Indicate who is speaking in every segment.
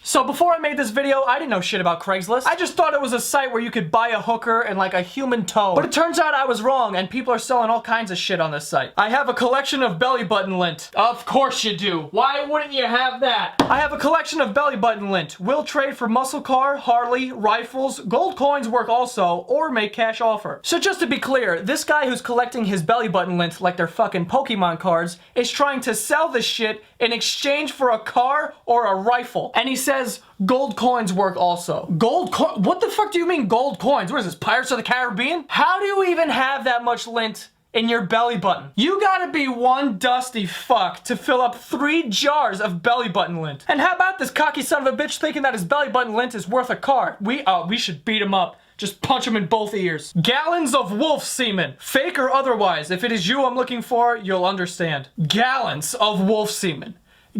Speaker 1: So before I made this video, I didn't know shit about Craigslist. I just thought it was a site where you could buy a hooker and like a human toe. But it turns out I was wrong and people are selling all kinds of shit on this site. I have a collection of belly button lint. Of course you do. Why wouldn't you have that? I have a collection of belly button lint. Will trade for muscle car, Harley, rifles, gold coins work also, or make cash offer. So just to be clear, this guy who's collecting his belly button lint like they're fucking Pokemon cards is trying to sell this shit in exchange for a car or a rifle. And he says gold coins work also. Gold coin? What the fuck do you mean gold coins? What is this, Pirates of the Caribbean? How do you even have that much lint in your belly button? You gotta be one dusty fuck to fill up 3 jars of belly button lint. And how about this cocky son of a bitch thinking that his belly button lint is worth a car? We should beat him up. Just punch him in both ears. Gallons of wolf semen. Fake or otherwise. If it is you I'm looking for, you'll understand. Gallons of wolf semen.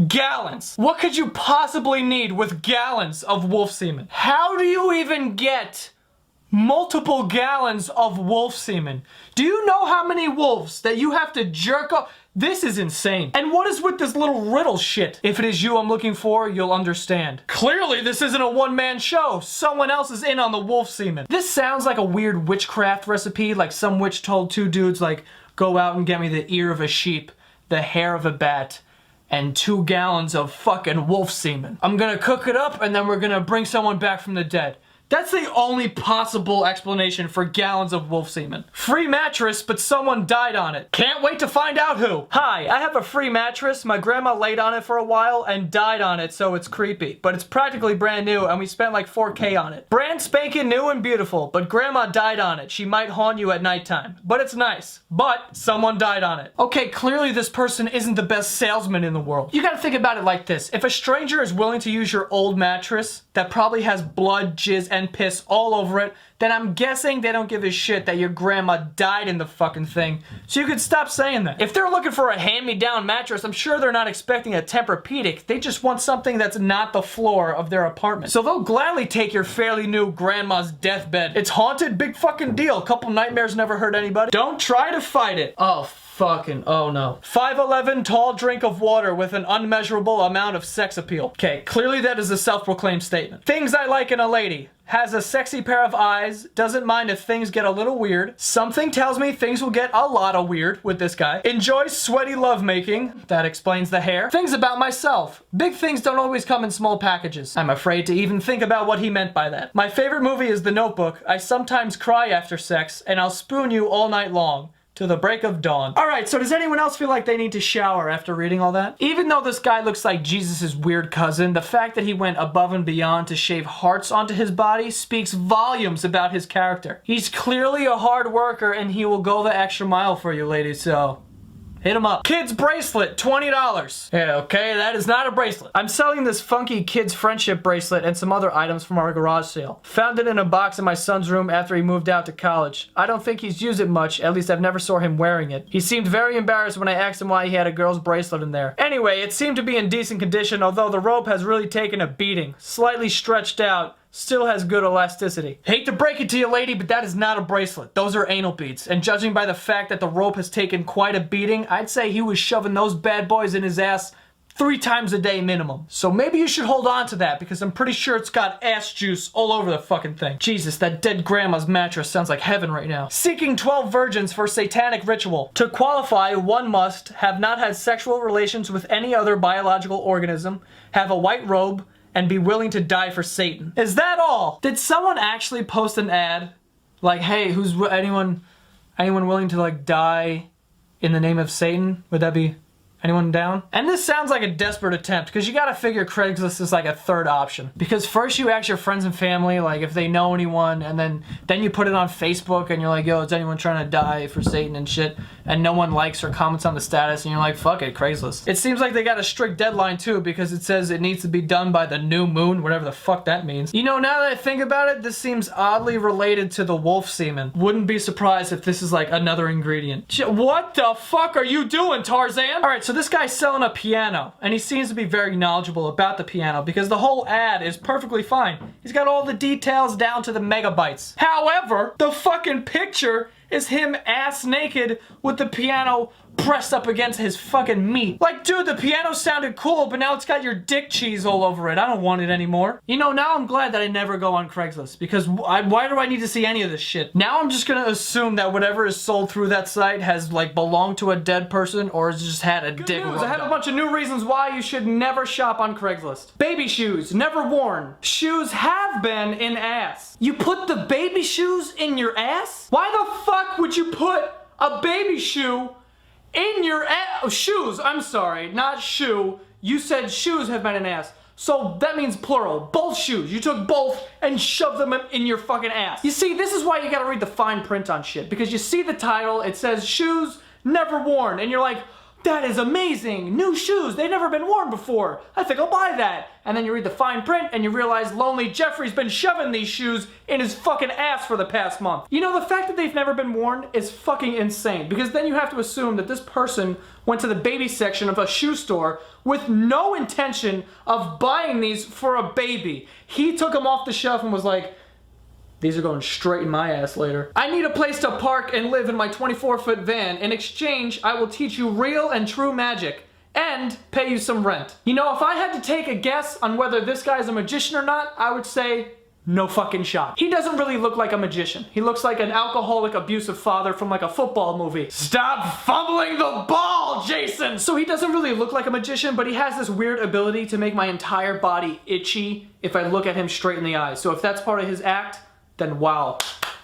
Speaker 1: Gallons. What could you possibly need with gallons of wolf semen? How do you even get multiple gallons of wolf semen? Do you know how many wolves that you have to jerk off? This is insane. And what is with this little riddle shit? If it is you I'm looking for, you'll understand. Clearly, this isn't a one-man show. Someone else is in on the wolf semen. This sounds like a weird witchcraft recipe, like some witch told 2 dudes, like, go out and get me the ear of a sheep, the hair of a bat, and 2 gallons of fucking wolf semen. I'm gonna cook it up, and then we're gonna bring someone back from the dead. That's the only possible explanation for gallons of wolf semen. Free mattress, but someone died on it. Can't wait to find out who. Hi, I have a free mattress. My grandma laid on it for a while and died on it, so it's creepy. But it's practically brand new, and we spent like $4K on it. Brand spanking new and beautiful, but grandma died on it. She might haunt you at nighttime. But it's nice. But someone died on it. Okay, clearly this person isn't the best salesman in the world. You gotta think about it like this. If a stranger is willing to use your old mattress that probably has blood, jizz, and piss all over it, then I'm guessing they don't give a shit that your grandma died in the fucking thing. So you could stop saying that. If they're looking for a hand-me-down mattress, I'm sure they're not expecting a Tempur-Pedic. They just want something that's not the floor of their apartment. So they'll gladly take your fairly new grandma's deathbed. It's haunted, big fucking deal. Couple nightmares never hurt anybody. Don't try to fight it. Oh no. 5'11", tall drink of water with an unmeasurable amount of sex appeal. Okay, clearly that is a self-proclaimed statement. Things I like in a lady. Has a sexy pair of eyes, doesn't mind if things get a little weird. Something tells me things will get a lot of weird with this guy. Enjoys sweaty lovemaking. That explains the hair. Things about myself. Big things don't always come in small packages. I'm afraid to even think about what he meant by that. My favorite movie is The Notebook. I sometimes cry after sex, and I'll spoon you all night long. To the break of dawn. Alright, so does anyone else feel like they need to shower after reading all that? Even though this guy looks like Jesus' weird cousin, the fact that he went above and beyond to shave hearts onto his body speaks volumes about his character. He's clearly a hard worker and he will go the extra mile for you, ladies, so hit him up. Kids bracelet, $20. Yeah, okay, that is not a bracelet. I'm selling this funky kids friendship bracelet and some other items from our garage sale. Found it in a box in my son's room after he moved out to college. I don't think he's used it much, at least I've never saw him wearing it. He seemed very embarrassed when I asked him why he had a girl's bracelet in there. Anyway, it seemed to be in decent condition, although the rope has really taken a beating. Slightly stretched out. Still has good elasticity. Hate to break it to you, lady, but that is not a bracelet. Those are anal beads. And judging by the fact that the rope has taken quite a beating, I'd say he was shoving those bad boys in his ass 3 times a day minimum. So maybe you should hold on to that because I'm pretty sure it's got ass juice all over the fucking thing. Jesus, that dead grandma's mattress sounds like heaven right now. Seeking 12 virgins for satanic ritual. To qualify, one must have not had sexual relations with any other biological organism, have a white robe, and be willing to die for Satan. Is that all? Did someone actually post an ad? Like, hey, who's anyone willing to like die in the name of Satan? Would that be anyone down? And this sounds like a desperate attempt because you gotta figure Craigslist is like a third option. Because first you ask your friends and family like if they know anyone, and then you put it on Facebook and you're like, yo, is anyone trying to die for Satan and shit? And no one likes or comments on the status and you're like, fuck it, Craigslist. It seems like they got a strict deadline too because it says it needs to be done by the new moon, whatever the fuck that means. You know, now that I think about it, this seems oddly related to the wolf semen. Wouldn't be surprised if this is like another ingredient. What the fuck are you doing, Tarzan? Alright, so this guy's selling a piano, and he seems to be very knowledgeable about the piano because the whole ad is perfectly fine. He's got all the details down to the megabytes. However, the fucking picture is him ass naked with the piano pressed up against his fucking meat. Like, dude, the piano sounded cool, but now it's got your dick cheese all over it. I don't want it anymore. You know, now I'm glad that I never go on Craigslist, because why do I need to see any of this shit? Now I'm just gonna assume that whatever is sold through that site has, like, belonged to a dead person or has just had a dick. Good news, I have a bunch of new reasons why you should never shop on Craigslist. Baby shoes, never worn. Shoes have been in ass. You put the baby shoes in your ass? Why the fuck would you put a baby shoe in your ass? Shoes, I'm sorry, not shoe. You said shoes have been in ass. So that means plural. Both shoes. You took both and shoved them in your fucking ass. You see, this is why you gotta read the fine print on shit. Because you see the title, it says shoes never worn. And you're like, that is amazing. New shoes. They've never been worn before. I think I'll buy that. And then you read the fine print and you realize Lonely Jeffrey's been shoving these shoes in his fucking ass for the past month. You know, the fact that they've never been worn is fucking insane. Because then you have to assume that this person went to the baby section of a shoe store with no intention of buying these for a baby. He took them off the shelf and was like, these are going straight in my ass later. I need a place to park and live in my 24-foot van. In exchange, I will teach you real and true magic and pay you some rent. You know, if I had to take a guess on whether this guy's a magician or not, I would say no fucking shot. He doesn't really look like a magician. He looks like an alcoholic, abusive father from like a football movie. Stop fumbling the ball, Jason! So he doesn't really look like a magician, but he has this weird ability to make my entire body itchy if I look at him straight in the eyes. So if that's part of his act, then wow,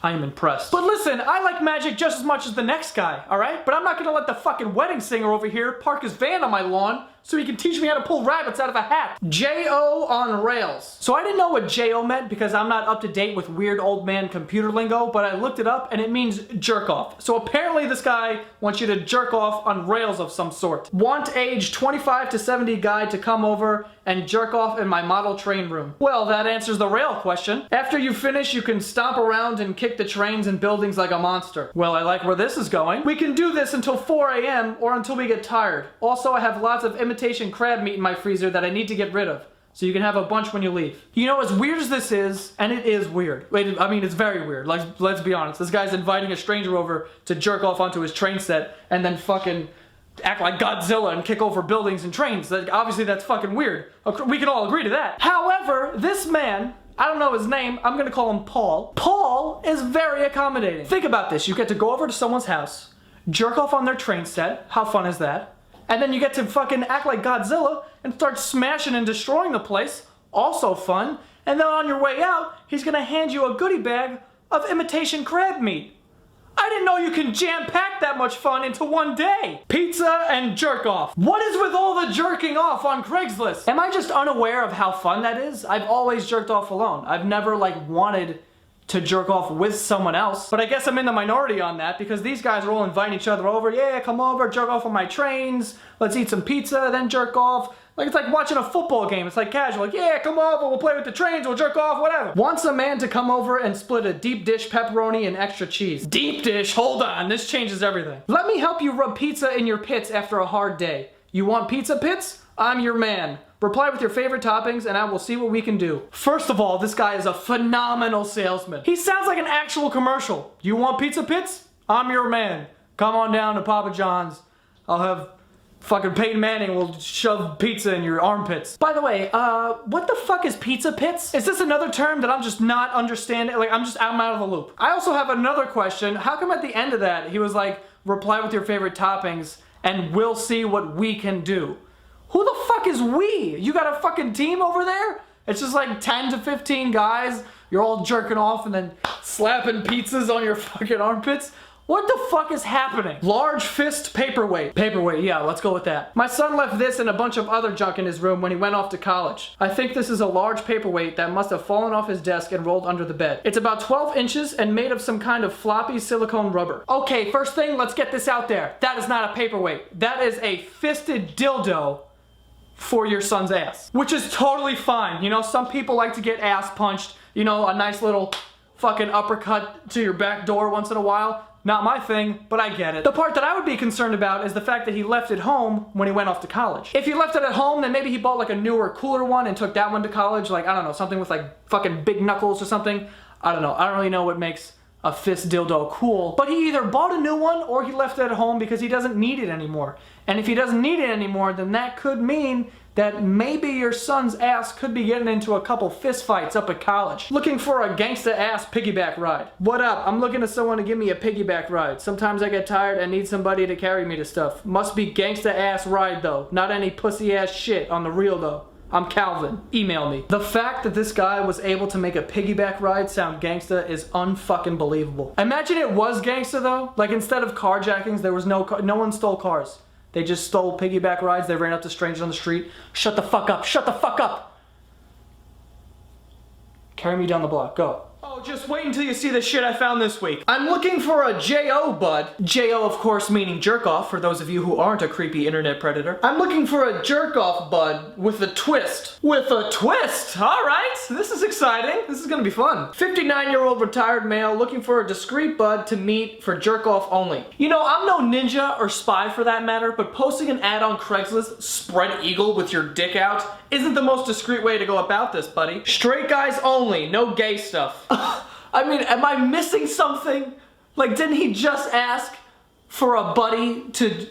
Speaker 1: I am impressed. But listen, I like magic just as much as the next guy, alright? But I'm not gonna let the fucking wedding singer over here park his van on my lawn so he can teach me how to pull rabbits out of a hat. J-O on rails. So I didn't know what J-O meant because I'm not up to date with weird old man computer lingo, but I looked it up and it means jerk off. So apparently this guy wants you to jerk off on rails of some sort. Want age 25 to 70 guy to come over and jerk off in my model train room. Well, that answers the rail question. After you finish, you can stomp around and kick the trains and buildings like a monster. Well, I like where this is going. We can do this until 4 a.m. or until we get tired. Also, I have lots of imitation crab meat in my freezer that I need to get rid of. So you can have a bunch when you leave. You know, as weird as this is, and it is weird. Wait, I mean, it's very weird. Like, let's be honest. This guy's inviting a stranger over to jerk off onto his train set and then fucking act like Godzilla and kick over buildings and trains. Obviously, that's fucking weird. We can all agree to that. However, this man, I don't know his name, I'm gonna call him Paul. Paul is very accommodating. Think about this. You get to go over to someone's house, jerk off on their train set. How fun is that? And then you get to fucking act like Godzilla and start smashing and destroying the place. Also fun. And then on your way out, he's gonna hand you a goodie bag of imitation crab meat. I didn't know you can jam-pack that much fun into one day. Pizza and jerk off. What is with all the jerking off on Craigslist? Am I just unaware of how fun that is? I've always jerked off alone. I've never like wanted to jerk off with someone else. But I guess I'm in the minority on that because these guys are all inviting each other over. Yeah, come over, jerk off on my trains. Let's eat some pizza, then jerk off. Like, it's like watching a football game. It's like casual. Like, yeah, come over, we'll play with the trains, we'll jerk off, whatever. Wants a man to come over and split a deep dish pepperoni and extra cheese. Deep dish? Hold on, this changes everything. Let me help you rub pizza in your pits after a hard day. You want pizza pits? I'm your man. Reply with your favorite toppings and I will see what we can do. First of all, this guy is a phenomenal salesman. He sounds like an actual commercial. You want pizza pits? I'm your man. Come on down to Papa John's. I'll have fucking Peyton Manning will shove pizza in your armpits. By the way, what the fuck is pizza pits? Is this another term that I'm just not understanding? Like, I'm out of the loop. I also have another question. How come at the end of that, he was like, reply with your favorite toppings and we'll see what we can do? Who the fuck is we? You got a fucking team over there? It's just like 10 to 15 guys. You're all jerking off and then slapping pizzas on your fucking armpits. What the fuck is happening? Large fist paperweight. Paperweight, yeah, let's go with that. My son left this and a bunch of other junk in his room when he went off to college. I think this is a large paperweight that must have fallen off his desk and rolled under the bed. It's about 12 inches and made of some kind of floppy silicone rubber. Okay, first thing, let's get this out there. That is not a paperweight. That is a fisted dildo for your son's ass. Which is totally fine. You know, some people like to get ass punched. You know, a nice little fucking uppercut to your back door once in a while. Not my thing, but I get it. The part that I would be concerned about is the fact that he left it home when he went off to college. If he left it at home, then maybe he bought like a newer, cooler one and took that one to college. Like, I don't know, something with like fucking big knuckles or something. I don't know. I don't really know what makes a fist dildo cool, but he either bought a new one or he left it at home because he doesn't need it anymore. And if he doesn't need it anymore, then that could mean that maybe your son's ass could be getting into a couple fist fights up at college. Looking for a gangsta ass piggyback ride. What up? I'm looking to someone to give me a piggyback ride. Sometimes I get tired and need somebody to carry me to stuff. Must be gangsta ass ride though. Not any pussy ass shit on the real though. I'm Calvin. Email me. The fact that this guy was able to make a piggyback ride sound gangsta is unfucking believable. Imagine it was gangsta though. Like instead of carjackings, there was no one stole cars. They just stole piggyback rides. They ran up to strangers on the street. Shut the fuck up. Shut the fuck up. Carry me down the block. Go. Oh, just wait until you see the shit I found this week. I'm looking for a J.O. bud. J.O. of course meaning jerk off for those of you who aren't a creepy internet predator. I'm looking for a jerk off bud with a twist. With a twist? Alright, this is exciting. This is gonna be fun. 59-year-old retired male looking for a discreet bud to meet for jerk off only. You know, I'm no ninja or spy for that matter, but posting an ad on Craigslist, spread eagle with your dick out, isn't the most discreet way to go about this, buddy. Straight guys only, no gay stuff. I mean, am I missing something? Like, didn't he just ask for a buddy to...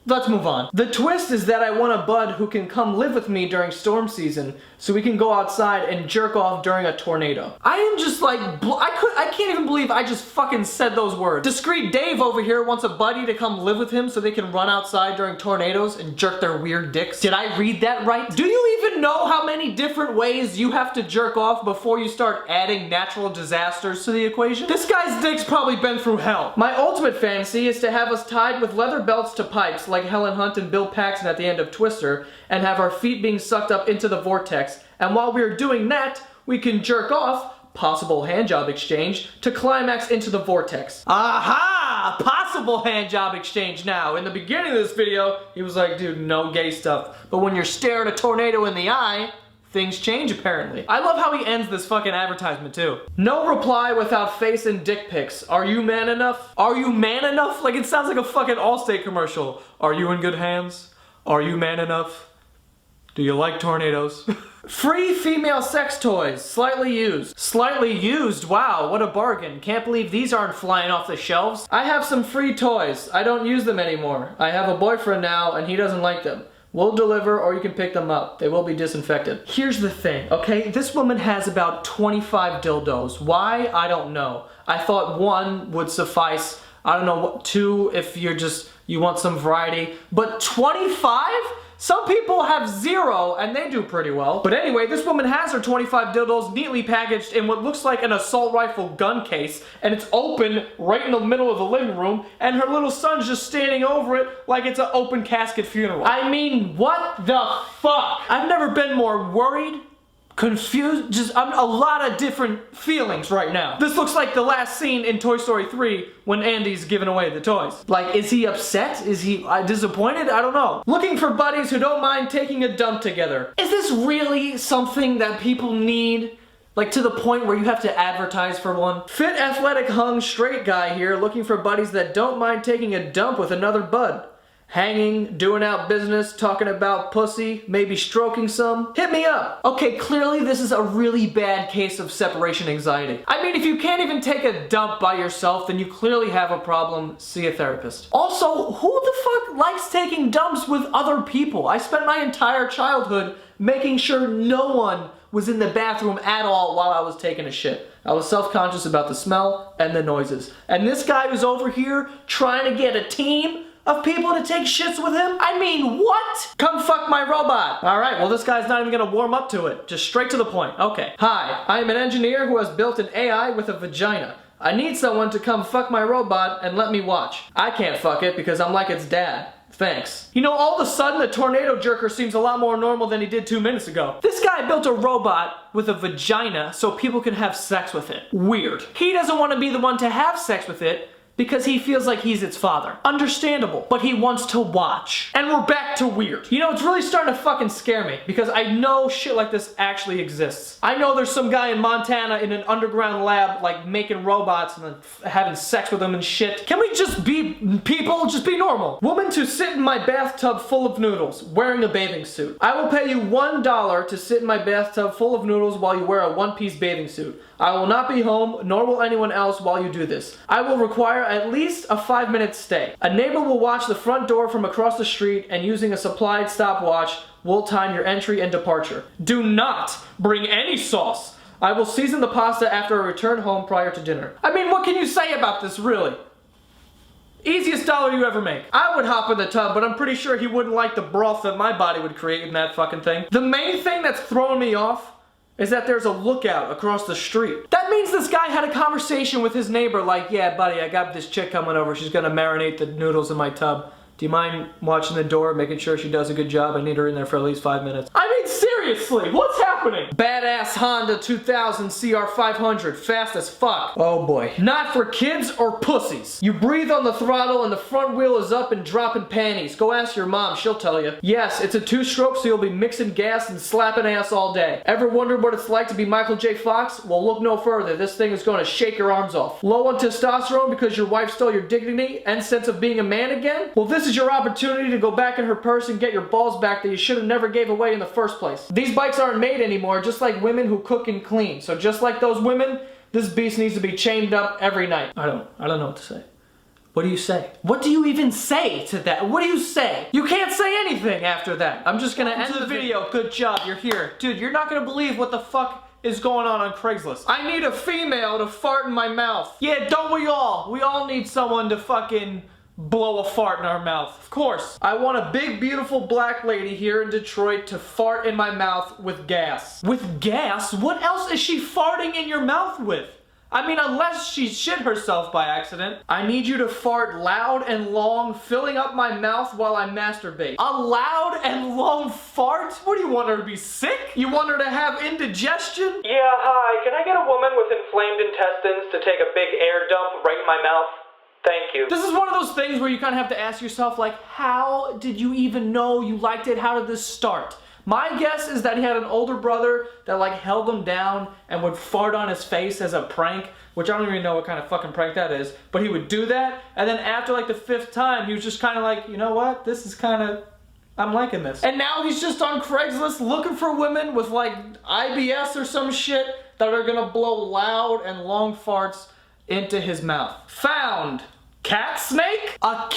Speaker 1: Let's move on. The twist is that I want a bud who can come live with me during storm season so we can go outside and jerk off during a tornado. I am just like, I can't even believe I just fucking said those words. Discreet Dave over here wants a buddy to come live with him so they can run outside during tornadoes and jerk their weird dicks. Did I read that right? Do you even know how many different ways you have to jerk off before you start adding natural disasters to the equation? This guy's dick's probably been through hell. My ultimate fantasy is to have us tied with leather belts to pipes like Helen Hunt and Bill Paxton at the end of Twister, and have our feet being sucked up into the vortex, and while we're doing that, we can jerk off, possible handjob exchange, to climax into the vortex. Aha! Possible handjob exchange now. In the beginning of this video, he was like, dude, no gay stuff. But when you're staring a tornado in the eye, things change apparently. I love how he ends this fucking advertisement too. No reply without face and dick pics. Are you man enough? Are you man enough? Like it sounds like a fucking Allstate commercial. Are you in good hands? Are you man enough? Do you like tornadoes? Free female sex toys, slightly used. Slightly used? Wow, what a bargain. Can't believe these aren't flying off the shelves. I have some free toys. I don't use them anymore. I have a boyfriend now and he doesn't like them. We'll deliver or you can pick them up. They will be disinfected. Here's the thing, okay? This woman has about 25 dildos. Why? I don't know. I thought one would suffice. I don't know, what, two if you want some variety. But 25? Some people have 0 and they do pretty well. But anyway, this woman has her 25 dildos neatly packaged in what looks like an assault rifle gun case, and it's open right in the middle of the living room, and her little son's just standing over it like it's an open casket funeral. I mean, what the fuck? I've never been more worried, confused, just a lot of different feelings right now. This looks like the last scene in Toy Story 3 when Andy's giving away the toys. Like, is he upset? Is he disappointed? I don't know. Looking for buddies who don't mind taking a dump together. Is this really something that people need? Like to the point where you have to advertise for one? Fit, athletic, hung, straight guy here looking for buddies that don't mind taking a dump with another bud. Hanging, doing out business, talking about pussy, maybe stroking some. Hit me up. Okay, clearly this is a really bad case of separation anxiety. I mean, if you can't even take a dump by yourself, then you clearly have a problem. See a therapist. Also, who the fuck likes taking dumps with other people? I spent my entire childhood making sure no one was in the bathroom at all while I was taking a shit. I was self-conscious about the smell and the noises. And this guy was over here trying to get a team of people to take shits with him? I mean, what? Come fuck my robot. All right, well, this guy's not even gonna warm up to it. Just straight to the point. Okay. Hi, I'm an engineer who has built an AI with a vagina. I need someone to come fuck my robot and let me watch. I can't fuck it because I'm like its dad. Thanks. You know, all of a sudden, the tornado jerker seems a lot more normal than he did 2 minutes ago. This guy built a robot with a vagina so people can have sex with it. Weird. He doesn't want to be the one to have sex with it, because he feels like he's its father. Understandable, but he wants to watch. And we're back to weird. You know, it's really starting to fucking scare me because I know shit like this actually exists. I know there's some guy in Montana in an underground lab like making robots and then having sex with them and shit. Can we just be people? Just be normal. Woman to sit in my bathtub full of noodles, wearing a bathing suit. I will pay you $1 to sit in my bathtub full of noodles while you wear a one-piece bathing suit. I will not be home, nor will anyone else while you do this. I will require at least a 5-minute stay. A neighbor will watch the front door from across the street and using a supplied stopwatch will time your entry and departure. Do not bring any sauce. I will season the pasta after I return home prior to dinner. I mean, what can you say about this, really? Easiest dollar you ever make. I would hop in the tub, but I'm pretty sure he wouldn't like the broth that my body would create in that fucking thing. The main thing that's throwing me off is that there's a lookout across the street. That means this guy had a conversation with his neighbor like, yeah, buddy, I got this chick coming over. She's gonna marinate the noodles in my tub. Do you mind watching the door, making sure she does a good job? I need her in there for at least 5 minutes. I mean, seriously, what's happening? Badass Honda 2000 CR500, fast as fuck. Oh boy. Not for kids or pussies. You breathe on the throttle and the front wheel is up and dropping panties. Go ask your mom, she'll tell you. Yes, it's a 2-stroke, so you'll be mixing gas and slapping ass all day. Ever wondered what it's like to be Michael J. Fox? Well, look no further. This thing is gonna shake your arms off. Low on testosterone because your wife stole your dignity and sense of being a man again? Well, this is your opportunity to go back in her purse and get your balls back that you should have never gave away in the first place. These bikes aren't made anymore, just like women who cook and clean. So just like those women, this beast needs to be chained up every night. I don't know what to say. What do you say? What do you even say to that? What do you say? You can't say anything after that. I'm just gonna end the video. Good job, you're here. Dude, you're not gonna believe what the fuck is going on Craigslist. I need a female to fart in my mouth. Yeah, don't we all? We all need someone to fucking blow a fart in our mouth. Of course. I want a big, beautiful black lady here in Detroit to fart in my mouth with gas. With gas? What else is she farting in your mouth with? I mean, unless she shit herself by accident. I need you to fart loud and long, filling up my mouth while I masturbate. A loud and long fart? What do you want her to be sick? You want her to have indigestion? Yeah, hi. Can I get a woman with inflamed intestines to take a big air dump right in my mouth? Thank you. This is one of those things where you kind of have to ask yourself, like, how did you even know you liked it? How did this start? My guess is that he had an older brother that like held him down and would fart on his face as a prank, which I don't even know what kind of fucking prank that is, but he would do that, and then after like the 5th time, he was just kind of like, you know what? This is kind of, I'm liking this. And now he's just on Craigslist looking for women with like IBS or some shit that are gonna blow loud and long farts into his mouth. Found. Cat snake? A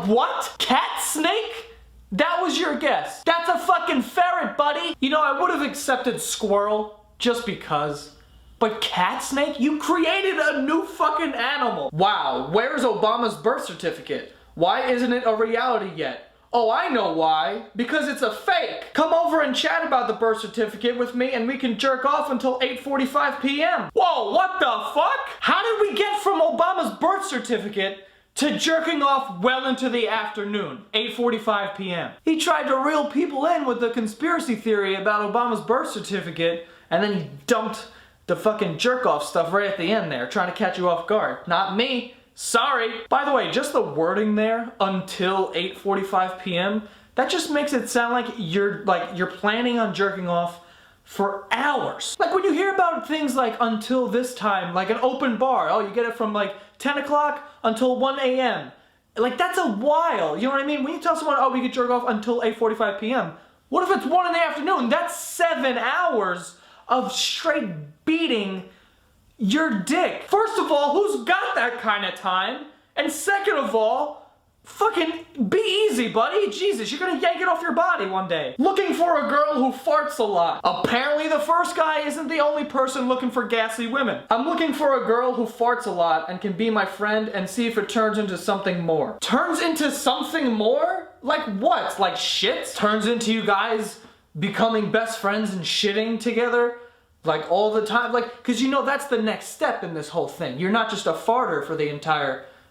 Speaker 1: what? Cat snake? That was your guess. That's a fucking ferret, buddy. You know, I would have accepted squirrel just because. But cat snake? You created a new fucking animal. Wow, where's Obama's birth certificate? Why isn't it a reality yet? Oh, I know why. Because it's a fake. Come over and chat about the birth certificate with me and we can jerk off until 8:45 p.m. Whoa, what the fuck? How did we get from Obama's birth certificate to jerking off well into the afternoon, 8:45 p.m. He tried to reel people in with the conspiracy theory about Obama's birth certificate, and then he dumped the fucking jerk-off stuff right at the end there, trying to catch you off guard. Not me. Sorry. By the way, just the wording there, until 8:45 p.m., that just makes it sound like you're planning on jerking off for hours. Like when you hear about things like until this time, like an open bar, oh, you get it from like 10 o'clock until 1 a.m. Like that's a while, you know what I mean? When you tell someone, oh, we could jerk off until 8:45 p.m., what if it's 1 in the afternoon? That's 7 hours of straight beating your dick. First of all, who's got that kind of time? And second of all, fucking be easy, buddy. Jesus, you're gonna yank it off your body one day. Looking for a girl who farts a lot. Apparently the first guy isn't the only person looking for gassy women. I'm looking for a girl who farts a lot and can be my friend and see if it turns into something more. Turns into something more? Like what? Like shit? Turns into you guys becoming best friends and shitting together? Like all the time? Like, cause you know that's the next step in this whole thing. You're not just a farter for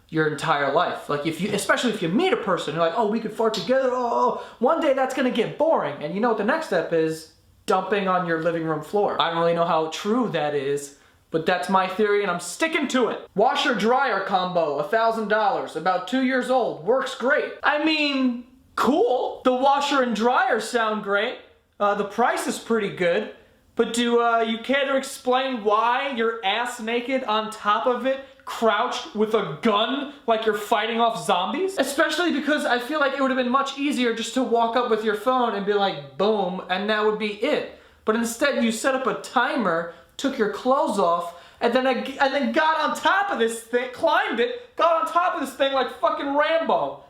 Speaker 1: your entire life. Like especially if you meet a person, you're like, oh, we could fart together, oh, one day that's gonna get boring. And you know what the next step is? Dumping on your living room floor. I don't really know how true that is, But that's my theory and I'm sticking to it. Washer dryer combo, $1,000, about 2 years old, works great. I mean, cool. The washer and dryer sound great. The price is pretty good. But do you care to explain why you're ass naked on top of it, crouched with a gun like you're fighting off zombies? Especially because I feel like it would have been much easier just to walk up with your phone and be like, boom, and that would be it. But instead you set up a timer, took your clothes off, and then got on top of this thing, climbed it, got on top of this thing like fucking Rambo.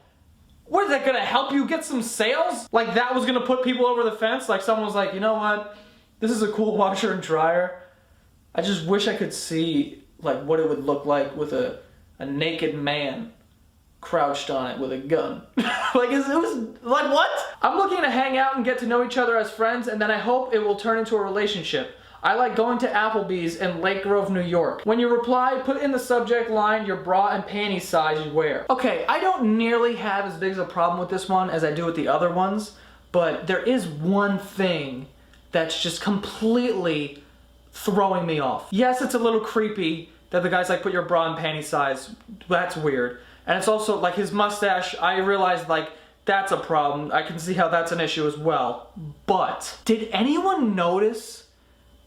Speaker 1: What, is that gonna help you get some sales? Like that was gonna put people over the fence? Like someone was like, you know what? This is a cool washer and dryer. I just wish I could see like what it would look like with a naked man crouched on it with a gun. Like it was like what? I'm looking to hang out and get to know each other as friends, and then I hope it will turn into a relationship. I like going to Applebee's in Lake Grove, New York. When you reply, put in the subject line your bra and panty size you wear. Okay, I don't nearly have as big of a problem with this one as I do with the other ones, but there is one thing that's just completely throwing me off. Yes, it's a little creepy that the guy's like, put your bra and panty size. That's weird. And it's also like his mustache, I realized like that's a problem. I can see how that's an issue as well. But did anyone notice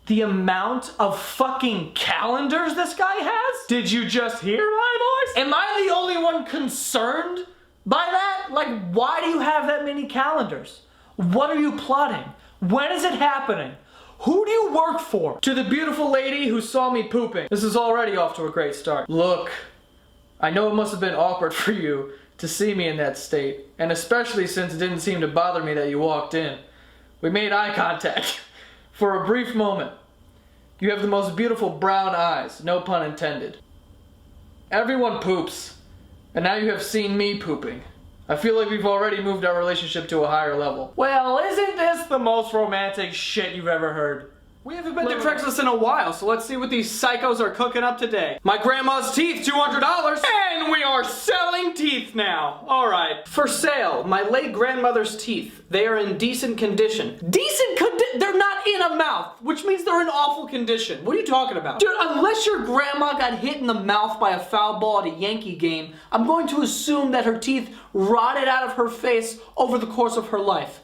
Speaker 1: the amount of fucking calendars this guy has? Did you just hear my voice? Am I the only one concerned by that? Like, why do you have that many calendars? What are you plotting? When is it happening? Who do you work for? To the beautiful lady who saw me pooping. This is already off to a great start. Look, I know it must have been awkward for you to see me in that state, and especially since it didn't seem to bother me that you walked in. We made eye contact. For a brief moment. You have the most beautiful brown eyes, no pun intended. Everyone poops, and now you have seen me pooping. I feel like we've already moved our relationship to a higher level. Well, isn't this the most romantic shit you've ever heard? We haven't been to Craigslist in a while, so let's see what these psychos are cooking up today. My grandma's teeth, $200. And we are selling teeth now. All right. For sale, my late grandmother's teeth. They are in decent condition. Decent condition? They're not in a mouth, which means they're in awful condition. What are you talking about? Dude, unless your grandma got hit in the mouth by a foul ball at a Yankee game, I'm going to assume that her teeth rotted out of her face over the course of her life.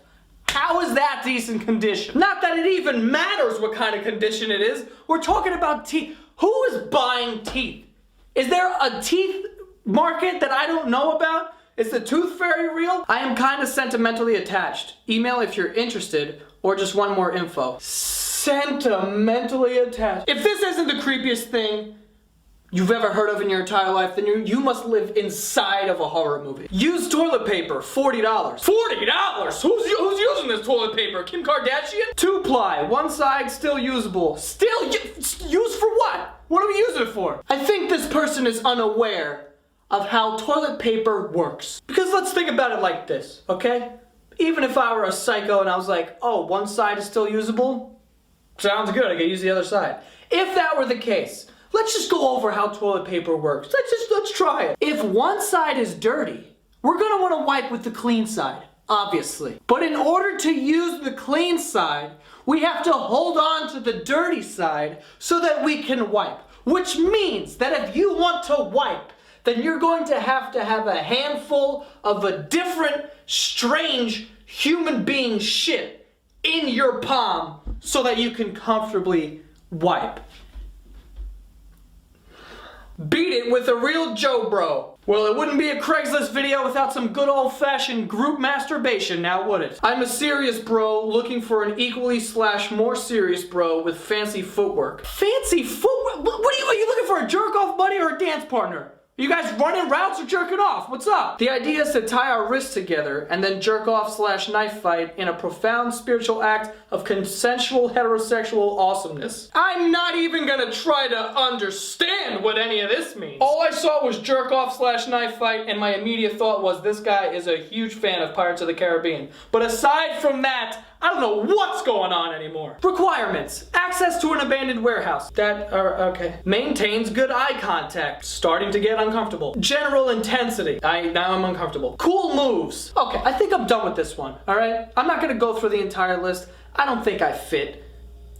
Speaker 1: How is that decent condition? Not that it even matters what kind of condition it is. We're talking about teeth. Who is buying teeth? Is there a teeth market that I don't know about? Is the tooth fairy real? I am kind of sentimentally attached. Email if you're interested, or just want more info. Sentimentally attached. If this isn't the creepiest thing you've ever heard of in your entire life, then you must live inside of a horror movie. Used toilet paper, $40. $40? Who's using this toilet paper? Kim Kardashian? 2-ply, one side still usable. Still used for what? What are we using it for? I think this person is unaware of how toilet paper works. Because let's think about it like this, okay? Even if I were a psycho and I was like, oh, one side is still usable? Sounds good, I can use the other side. If that were the case, let's just go over how toilet paper works. Let's try it. If one side is dirty, we're gonna wanna wipe with the clean side, obviously. But in order to use the clean side, we have to hold on to the dirty side so that we can wipe. Which means that if you want to wipe, then you're going to have a handful of a different, strange human being shit in your palm so that you can comfortably wipe. Beat it with a real Joe bro. Well, it wouldn't be a Craigslist video without some good old-fashioned group masturbation, now would it? I'm a serious bro looking for an equally/more serious bro with fancy footwork. Fancy footwork? Are you looking for a jerk-off buddy or a dance partner? Are you guys running routes or jerking off? What's up? The idea is to tie our wrists together and then jerk off/knife fight in a profound spiritual act of consensual heterosexual awesomeness. I'm not even gonna try to understand what any of this means. All I saw was jerk off/knife fight and my immediate thought was this guy is a huge fan of Pirates of the Caribbean. But aside from that, I don't know what's going on anymore. Requirements. Access to an abandoned warehouse. Okay. Maintains good eye contact. Starting to get uncomfortable. General intensity. Now I'm uncomfortable. Cool moves. Okay, I think I'm done with this one, alright? I'm not gonna go through the entire list. I don't think I fit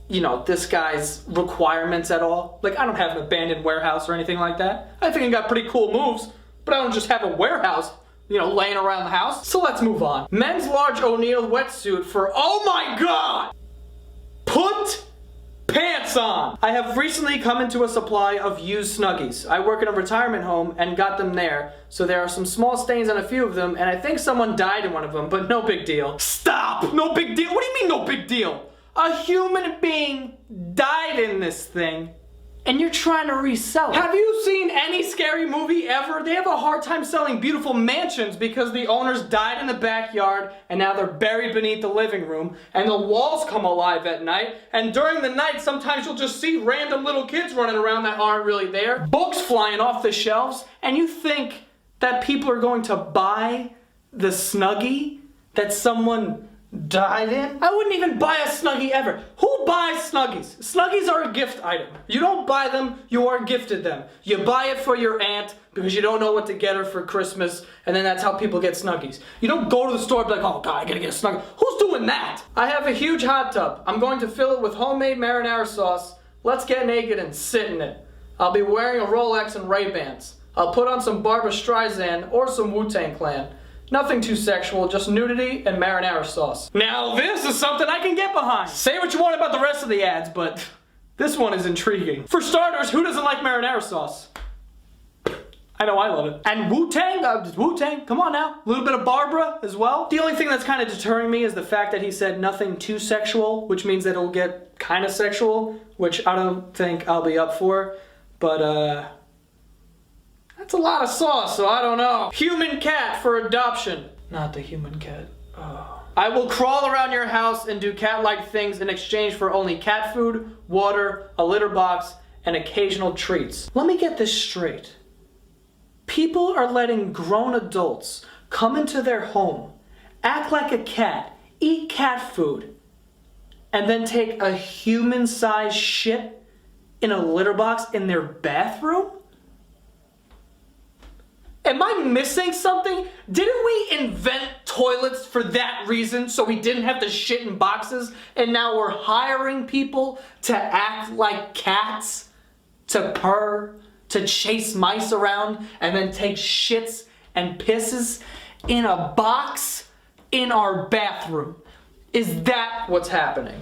Speaker 1: you know, this guy's requirements at all. Like, I don't have an abandoned warehouse or anything like that. I think I got pretty cool moves, but I don't just have a warehouse, you know, laying around the house. So let's move on. Men's large O'Neill wetsuit for, oh my God! Put pants on! I have recently come into a supply of used Snuggies. I work in a retirement home and got them there, so there are some small stains on a few of them, and I think someone died in one of them, but no big deal. Stop! No big deal? What do you mean no big deal? A human being died in this thing, and you're trying to resell it. Have you seen any scary movie ever? They have a hard time selling beautiful mansions because the owners died in the backyard and now they're buried beneath the living room, and the walls come alive at night, and during the night sometimes you'll just see random little kids running around that aren't really there, books flying off the shelves, and you think that people are going to buy the Snuggie that someone died in? I wouldn't even buy a Snuggie ever. Who buys Snuggies? Snuggies are a gift item. You don't buy them, you are gifted them. You buy it for your aunt because you don't know what to get her for Christmas, and then that's how people get Snuggies. You don't go to the store and be like, oh God, I gotta get a Snuggie. Who's doing that? I have a huge hot tub. I'm going to fill it with homemade marinara sauce. Let's get naked and sit in it. I'll be wearing a Rolex and Ray-Bans. I'll put on some Barbra Streisand or some Wu-Tang Clan. Nothing too sexual, just nudity and marinara sauce. Now this is something I can get behind. Say what you want about the rest of the ads, but this one is intriguing. For starters, who doesn't like marinara sauce? I know I love it. And Wu-Tang, Wu-Tang, come on now. A little bit of Barbara as well. The only thing that's kind of deterring me is the fact that he said nothing too sexual, which means that it'll get kind of sexual, which I don't think I'll be up for, but that's a lot of sauce, so I don't know. Human cat for adoption. Not the human cat. Oh. I will crawl around your house and do cat-like things in exchange for only cat food, water, a litter box, and occasional treats. Let me get this straight. People are letting grown adults come into their home, act like a cat, eat cat food, and then take a human-sized shit in a litter box in their bathroom? Am I missing something? Didn't we invent toilets for that reason, so we didn't have to shit in boxes, and now we're hiring people to act like cats, to purr, to chase mice around, and then take shits and pisses in a box in our bathroom? Is that what's happening?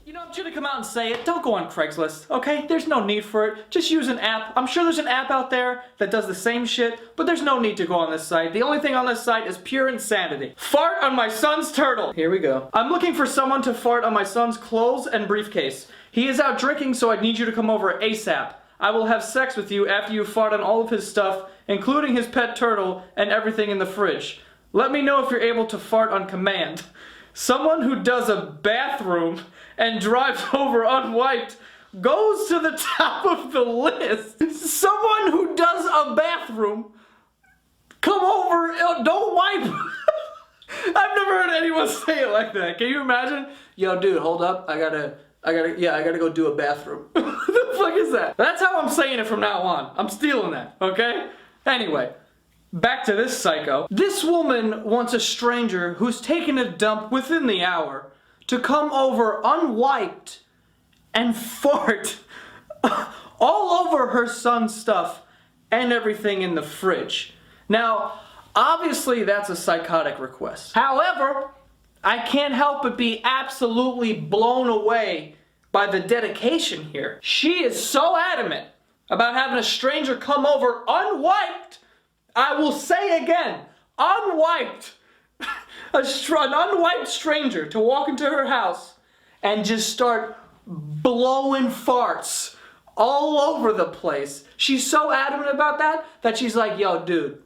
Speaker 1: You know, I'm just gonna come out and say it. Don't go on Craigslist, okay? There's no need for it. Just use an app. I'm sure there's an app out there that does the same shit, but there's no need to go on this site. The only thing on this site is pure insanity. Fart on my son's turtle. Here we go. I'm looking for someone to fart on my son's clothes and briefcase. He is out drinking, so I need you to come over ASAP. I will have sex with you after you fart on all of his stuff, including his pet turtle and everything in the fridge. Let me know if you're able to fart on command. Someone who does a bathroom and drives over unwiped goes to the top of the list. Someone who does a bathroom, come over, don't wipe. I've never heard anyone say it like that. Can you imagine? Yo, dude, hold up. I gotta go do a bathroom. What the fuck is that? That's how I'm saying it from now on. I'm stealing that, okay? Anyway. Back to this psycho. This woman wants a stranger who's taken a dump within the hour to come over unwiped and fart all over her son's stuff and everything in the fridge. Now, obviously that's a psychotic request. However, I can't help but be absolutely blown away by the dedication here. She is so adamant about having a stranger come over unwiped. I will say again, unwiped, an unwiped stranger to walk into her house and just start blowing farts all over the place. She's so adamant about that she's like, yo, dude,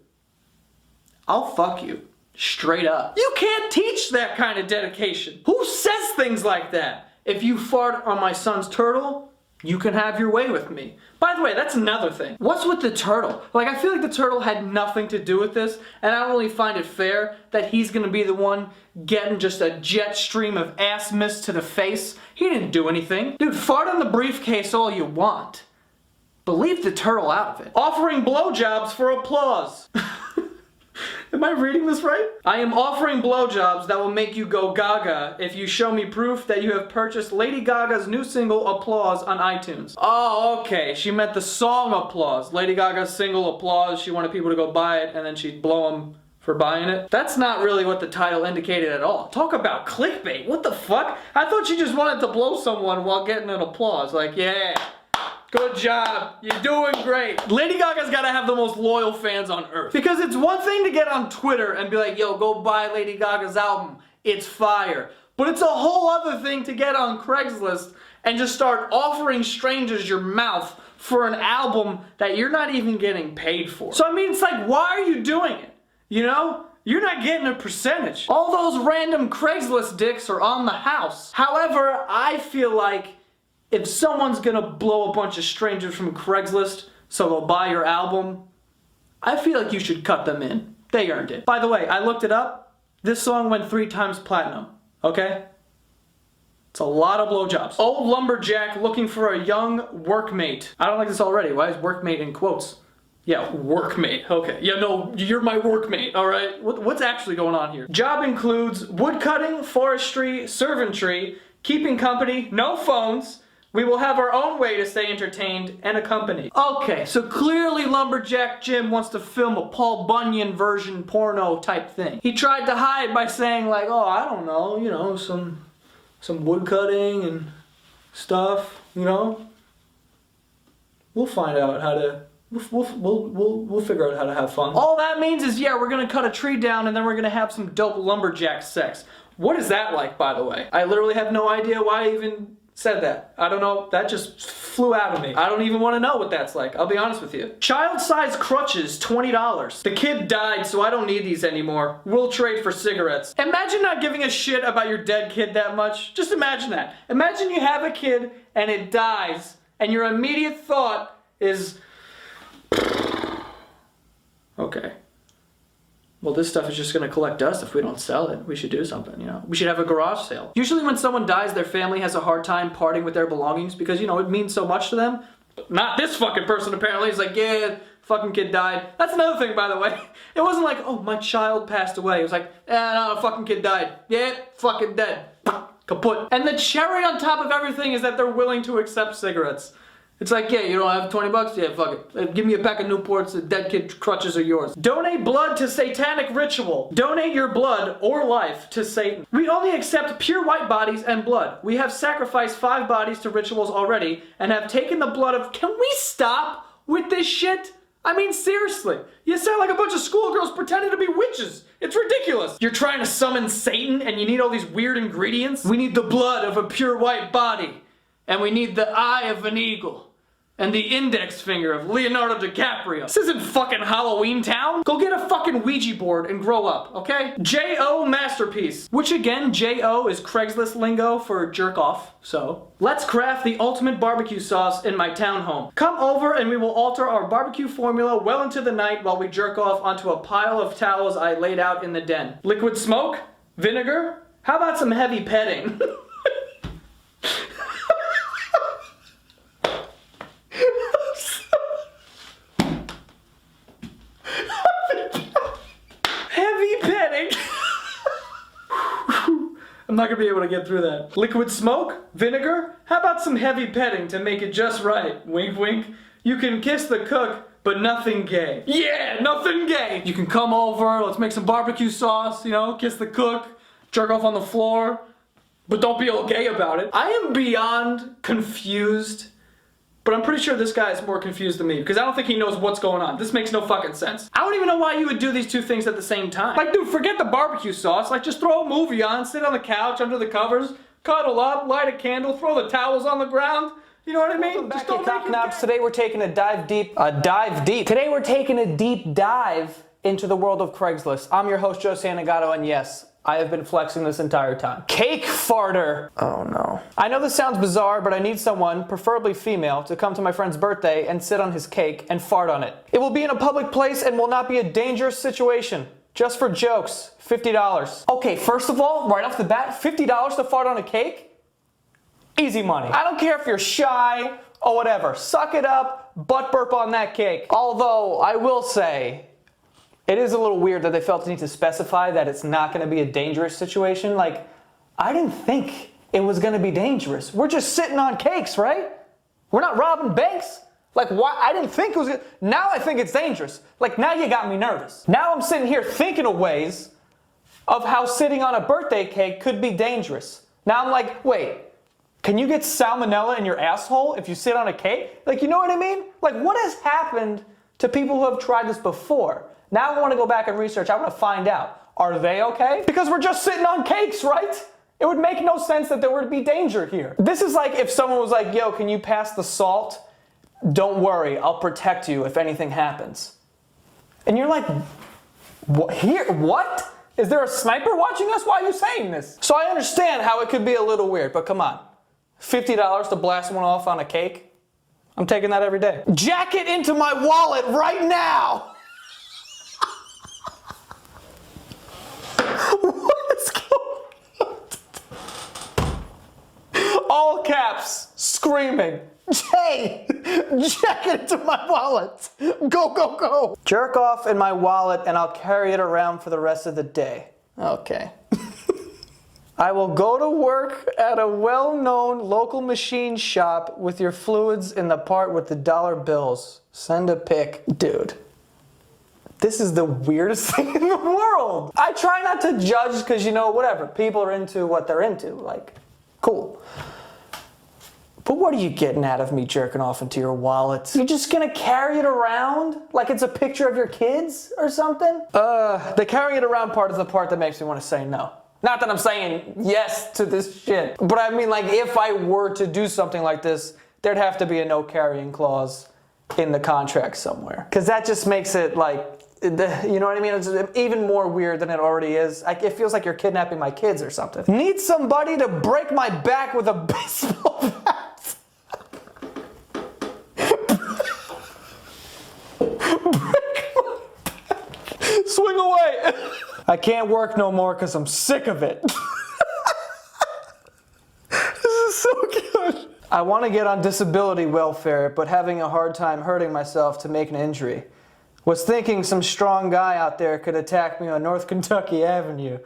Speaker 1: I'll fuck you. Straight up. You can't teach that kind of dedication. Who says things like that? If you fart on my son's turtle, you can have your way with me. By the way, that's another thing. What's with the turtle? Like, I feel like the turtle had nothing to do with this, and I don't really find it fair that he's gonna be the one getting just a jet stream of ass mist to the face. He didn't do anything. Dude, fart on the briefcase all you want, but leave the turtle out of it. Offering blowjobs for applause. Am I reading this right? I am offering blowjobs that will make you go gaga if you show me proof that you have purchased Lady Gaga's new single, Applause, on iTunes. Oh, okay. She meant the song Applause. Lady Gaga's single, Applause. She wanted people to go buy it and then she'd blow them for buying it. That's not really what the title indicated at all. Talk about clickbait. What the fuck? I thought she just wanted to blow someone while getting an applause. Like, yeah. Good job. You're doing great. Lady Gaga's gotta have the most loyal fans on earth. Because it's one thing to get on Twitter and be like, yo, go buy Lady Gaga's album. It's fire. But it's a whole other thing to get on Craigslist and just start offering strangers your mouth for an album that you're not even getting paid for. So I mean, it's like, why are you doing it? You know? You're not getting a percentage. All those random Craigslist dicks are on the house. However, I feel like if someone's gonna blow a bunch of strangers from Craigslist so they'll buy your album, I feel like you should cut them in. They earned it. By the way, I looked it up. This song went 3 times platinum, okay? It's a lot of blowjobs. Old lumberjack looking for a young workmate. I don't like this already. Why is workmate in quotes? Yeah, workmate. Okay. Yeah, no, you're my workmate, all right? What's actually going on here? Job includes woodcutting, forestry, servantry, keeping company, no phones. We will have our own way to stay entertained and accompanied. Okay, so clearly Lumberjack Jim wants to film a Paul Bunyan version porno type thing. He tried to hide by saying like, oh, I don't know, you know, some woodcutting and stuff, you know? We'll find out how to, we'll figure out how to have fun. All that means is, yeah, we're gonna cut a tree down and then we're gonna have some dope lumberjack sex. What is that like, by the way? I literally have no idea why I even said that. I don't know, that just flew out of me. I don't even want to know what that's like, I'll be honest with you. Child-sized crutches, $20. The kid died, so I don't need these anymore. We'll trade for cigarettes. Imagine not giving a shit about your dead kid that much. Just imagine that. Imagine you have a kid and it dies, and your immediate thought is, okay. Well, this stuff is just gonna collect dust if we don't sell it. We should do something, you know? We should have a garage sale. Usually when someone dies, their family has a hard time parting with their belongings because, you know, it means so much to them. But not this fucking person, apparently. He's like, yeah, fucking kid died. That's another thing, by the way. It wasn't like, oh, my child passed away. It was like, no, a fucking kid died. Yeah, fucking dead. Kaput. And the cherry on top of everything is that they're willing to accept cigarettes. It's like, yeah, you don't have 20 bucks? Yeah, fuck it. Give me a pack of Newports, the dead kid crutches are yours. Donate blood to satanic ritual. Donate your blood or life to Satan. We only accept pure white bodies and blood. We have sacrificed 5 bodies to rituals already and have taken the blood of... Can we stop with this shit? I mean, seriously. You sound like a bunch of schoolgirls pretending to be witches. It's ridiculous. You're trying to summon Satan and you need all these weird ingredients? We need the blood of a pure white body. And we need the eye of an eagle. And the index finger of Leonardo DiCaprio. This isn't fucking Halloween Town. Go get a fucking Ouija board and grow up, okay? J.O. Masterpiece. Which again, J.O. is Craigslist lingo for jerk off, so. Let's craft the ultimate barbecue sauce in my townhome. Come over and we will alter our barbecue formula well into the night while we jerk off onto a pile of towels I laid out in the den. Liquid smoke? Vinegar? How about some heavy petting? I'm not gonna be able to get through that. Liquid smoke? Vinegar? How about some heavy petting to make it just right? Wink wink. You can kiss the cook, but nothing gay. Yeah, nothing gay! You can come over, let's make some barbecue sauce, you know, kiss the cook, jerk off on the floor, but don't be all gay about it. I am beyond confused, but I'm pretty sure this guy is more confused than me because I don't think he knows what's going on. This makes no fucking sense. I don't even know why you would do these two things at the same time. Like, dude, forget the barbecue sauce. Like, just throw a movie on, sit on the couch under the covers, cuddle up, light a candle, throw the towels on the ground. You know what I mean?
Speaker 2: Welcome back to Cock Knobs. Today we're taking a dive deep. Today we're taking a deep dive into the world of Craigslist. I'm your host, Joe Santagato, and yes, I have been flexing this entire time. Cake farter. Oh no. I know this sounds bizarre, but I need someone, preferably female, to come to my friend's birthday and sit on his cake and fart on it. It will be in a public place and will not be a dangerous situation. Just for jokes, $50. Okay, first of all, right off the bat, $50 to fart on a cake? Easy money. I don't care if you're shy or whatever. Suck it up, butt burp on that cake. Although, I will say, It is a little weird that they felt the need to specify that it's not going to be a dangerous situation. Like, I didn't think it was going to be dangerous. We're just sitting on cakes, right? We're not robbing banks. Like, why? I didn't think it was good. Now I think it's dangerous. Like, now you got me nervous. Now I'm sitting here thinking of ways of how sitting on a birthday cake could be dangerous. Now I'm like, wait, can you get salmonella in your asshole if you sit on a cake? Like, you know what I mean? Like, what has happened to people who have tried this before? Now I want to go back and research. I want to find out. Are they okay? Because we're just sitting on cakes, right? It would make no sense that there would be danger here. This is like if someone was like, yo, can you pass the salt? Don't worry, I'll protect you if anything happens. And you're like, what? Here? What? Is there a sniper watching us? Why are you saying this? So I understand how it could be a little weird, but come on. $50 to blast one off on a cake? I'm taking that every day. Jack it into my wallet right now! What is going on? All caps, screaming. Jay, jack it into my wallet. Go, go, go. Jerk off in my wallet and I'll carry it around for the rest of the day. Okay. I will go to work at a well-known local machine shop with your fluids in the part with the dollar bills. Send a pic. Dude, this is the weirdest thing in the world. I try not to judge because, you know, whatever. People are into what they're into. Like, cool. But what are you getting out of me jerking off into your wallet? You're just gonna carry it around like it's a picture of your kids or something? The carrying it around part is the part that makes me want to say no. Not that I'm saying yes to this shit, but I mean, like, if I were to do something like this, there'd have to be a no carrying clause in the contract somewhere. Because that just makes it like, you know what I mean? It's even more weird than it already is. It feels like you're kidnapping my kids or something. Need somebody to break my back with a baseball bat. Swing away. I can't work no more because I'm sick of it. This is so good. I want to get on disability welfare, but having a hard time hurting myself to make an injury. Was thinking some strong guy out there could attack me on North Kentucky Avenue.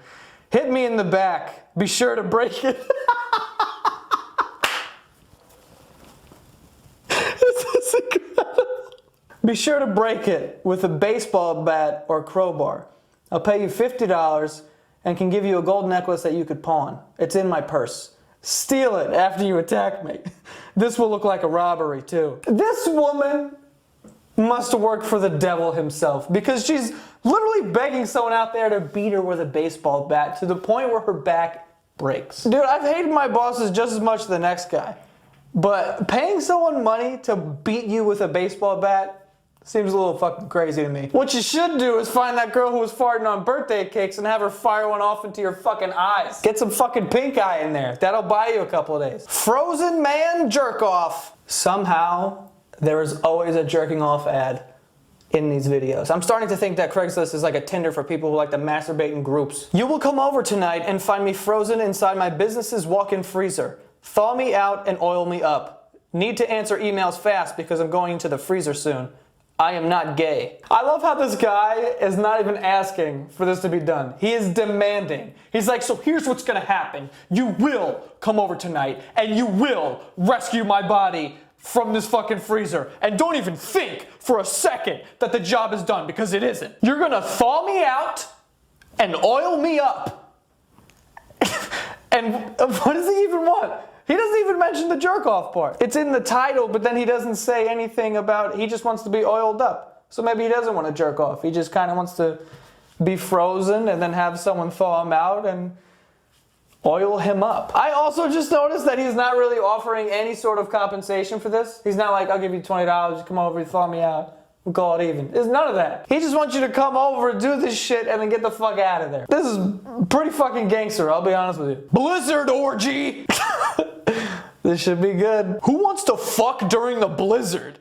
Speaker 2: Hit me in the back. Be sure to break it. This is incredible. Be sure to break it with a baseball bat or crowbar. I'll pay you $50 and can give you a gold necklace that you could pawn. It's in my purse. Steal it after you attack me. This will look like a robbery too. This woman must work for the devil himself because she's literally begging someone out there to beat her with a baseball bat to the point where her back breaks. Dude, I've hated my bosses just as much as the next guy. But paying someone money to beat you with a baseball bat seems a little fucking crazy to me. What you should do is find that girl who was farting on birthday cakes and have her fire one off into your fucking eyes. Get some fucking pink eye in there. That'll buy you a couple of days. Frozen man jerk off. Somehow, there is always a jerking off ad in these videos. I'm starting to think that Craigslist is like a Tinder for people who like to masturbate in groups. You will come over tonight and find me frozen inside my business's walk-in freezer. Thaw me out and oil me up. Need to answer emails fast because I'm going into the freezer soon. I am not gay. I love how this guy is not even asking for this to be done. He is demanding. He's like, so here's what's gonna happen. You will come over tonight and you will rescue my body from this fucking freezer. And don't even think for a second that the job is done because it isn't. You're gonna thaw me out and oil me up. And what does he even want? He doesn't even mention the jerk-off part. It's in the title, but then he doesn't say anything about, he just wants to be oiled up. So maybe he doesn't want to jerk off. He just kind of wants to be frozen and then have someone thaw him out and oil him up. I also just noticed that he's not really offering any sort of compensation for this. He's not like, I'll give you $20, come over, thaw me out. We'll call it even. There's none of that. He just wants you to come over, do this shit, and then get the fuck out of there. This is pretty fucking gangster, I'll be honest with you. Blizzard orgy! This should be good. Who wants to fuck during the blizzard?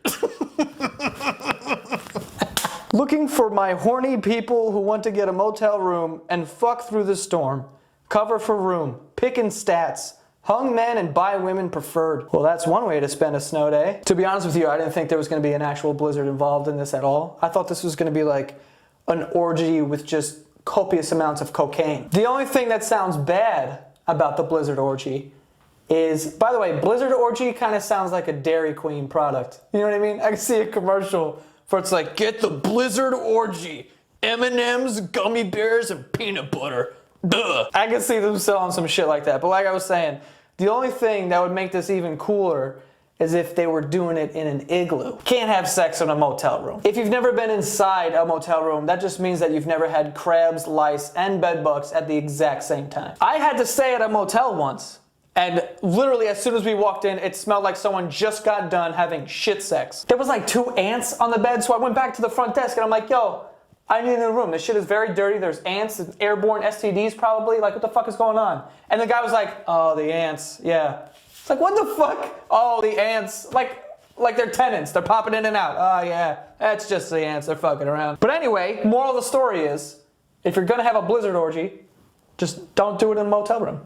Speaker 2: Looking for my horny people who want to get a motel room and fuck through the storm. Cover for room. Picking stats. Hung men and bi women preferred. Well, that's one way to spend a snow day. To be honest with you, I didn't think there was going to be an actual blizzard involved in this at all. I thought this was going to be like an orgy with just copious amounts of cocaine. The only thing that sounds bad about the Blizzard orgy is, by the way, Blizzard orgy kind of sounds like a Dairy Queen product. You know what I mean? I can see a commercial where it's like, get the Blizzard orgy, M&M's, gummy bears, and peanut butter. Duh. I can see them selling some shit like that. But like I was saying, the only thing that would make this even cooler is if they were doing it in an igloo. Can't have sex in a motel room. If you've never been inside a motel room, that just means that you've never had crabs, lice, and bed bugs at the exact same time. I had to stay at a motel once, and literally as soon as we walked in, it smelled like someone just got done having shit sex. There was like 2 ants on the bed, so I went back to the front desk and I'm like, yo, I need a new room. This shit is very dirty. There's ants and airborne STDs probably. Like, what the fuck is going on? And the guy was like, oh, the ants. Yeah. It's like, what the fuck? Oh, the ants. Like they're tenants. They're popping in and out. Oh, yeah. That's just the ants. They're fucking around. But anyway, moral of the story is, if you're gonna have a Blizzard orgy, just don't do it in a motel room.